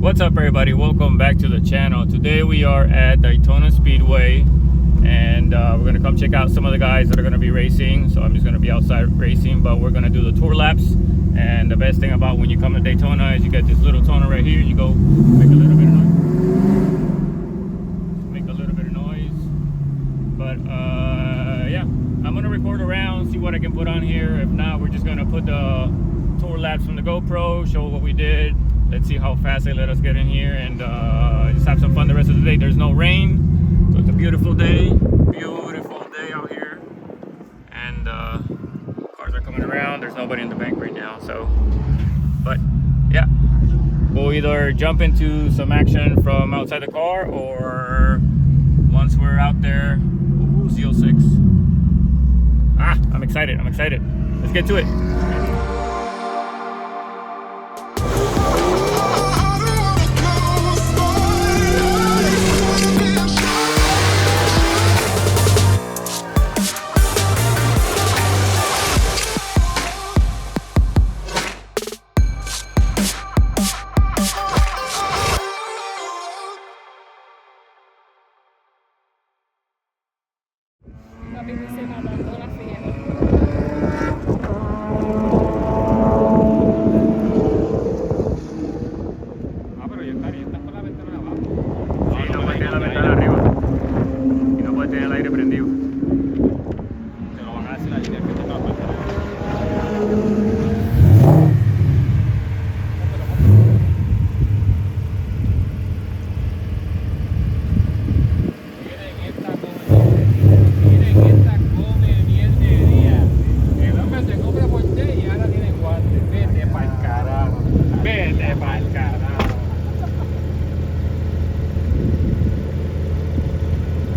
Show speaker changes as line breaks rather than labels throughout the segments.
What's up, everybody? Welcome back to the channel. Today we are at Daytona Speedway, and we're gonna come check out some of the guys that are gonna be racing. So I'm just gonna be outside racing, but we're gonna do the tour laps. And the best thing about when you come to Daytona is you get this little toner right here. You go make a little bit of noise. But yeah, I'm gonna record around, see what I can put on here. If not, we're just gonna put the tour laps from the GoPro, show what we did. Let's see how fast they let us get in here, and just have some fun the rest of the day. There's no rain, so it's a beautiful day out here, and cars are coming around. There's nobody in the bank right now, so, but yeah, we'll either jump into some action from outside the car, or once we're out there, Z06. I'm excited. Let's get to it.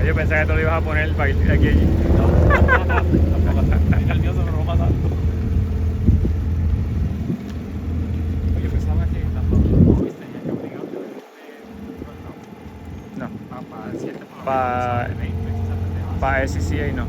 Yo pensé que te lo ibas a poner aquí. Estoy nervioso, pero no pasa. Yo pensaba que tanto novice tenía que obligar no. Para SCA no.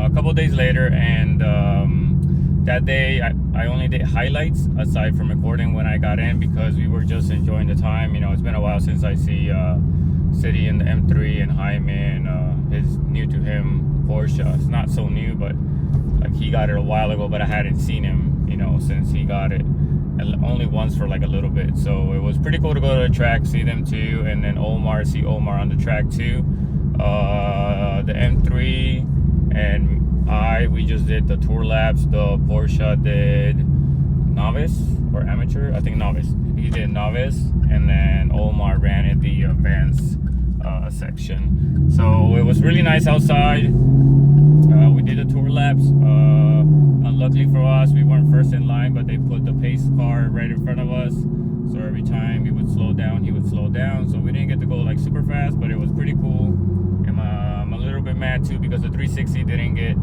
a couple days later, and that day I only did highlights aside from recording when I got in, because we were just enjoying the time. You know, it's been a while since I see Siti in the M3 and Jaime and his new to him Porsche. It's not so new, but like he got it a while ago, but I hadn't seen him, you know, since he got it, and only once for like a little bit. So it was pretty cool to go to the track, see them too, and then see Omar on the track too. The M3 and we just did the tour laps. The Porsche did novice or amateur, I think novice. He did novice, and then Omar ran in the advanced section. So it was really nice outside. We did the tour laps. Unluckily for us, we weren't first in line, but they put the pace car right in front of us. So every time we would slow down, he would slow down. So we didn't get to go like super fast, but it was pretty cool. I'm a little bit mad too, because the 360 didn't get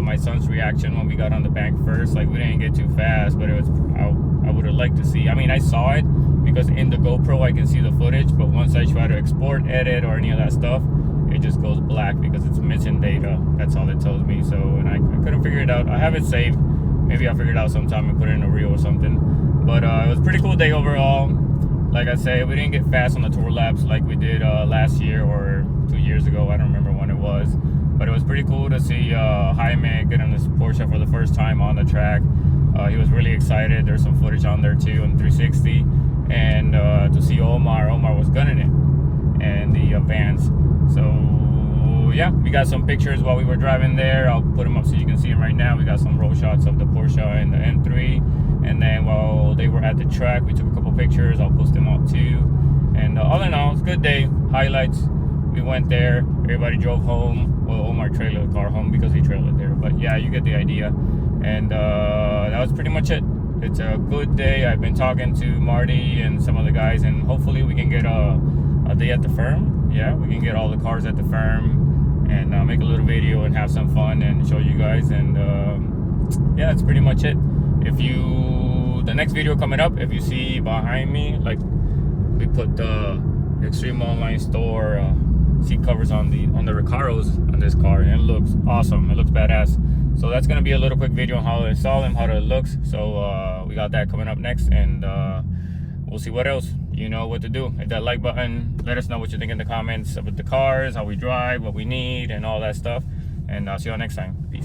my son's reaction when we got on the bank first. Like, we didn't get too fast, but it was, I would have liked to see. I mean, I saw it because in the GoPro I can see the footage, but once I try to export, edit, or any of that stuff, it just goes black because it's missing data. That's all it tells me. So, and I couldn't figure it out. I have it saved. Maybe I'll figure it out sometime and put it in a reel or something. But it was a pretty cool day overall. Like I say, we didn't get fast on the tour laps like we did last year or 2 years ago. I don't remember when it was. But it was pretty cool to see Jaime get on this Porsche for the first time on the track. He was really excited. There's some footage on there too on 360. And to see Omar was gunning it and the Vans. So yeah, we got some pictures while we were driving there. I'll put them up so you can see them right now. We got some roll shots of the Porsche and the M3. And then while they were at the track, we took a couple pictures. I'll post them up too. And all in all, it's a good day. Highlights. We went there. Everybody drove home. Well, Omar trailed the car home because he trailed it there. But yeah, you get the idea. And that was pretty much it. It's a good day. I've been talking to Marty and some of the guys, and hopefully we can get a day at the firm. Yeah, we can get all the cars at the firm and make a little video and have some fun and show you guys. And yeah, that's pretty much it. The next video coming up, if you see behind me, like, we put the Extreme Online Store seat covers on the Recaros on this car, and it looks awesome. It looks badass. So that's gonna be a little quick video on how to install them, how it looks. So we got that coming up next, and we'll see what else. You know what to do. Hit that like button. Let us know what you think in the comments about the cars, how we drive, what we need, and all that stuff. And I'll see y'all next time. Peace.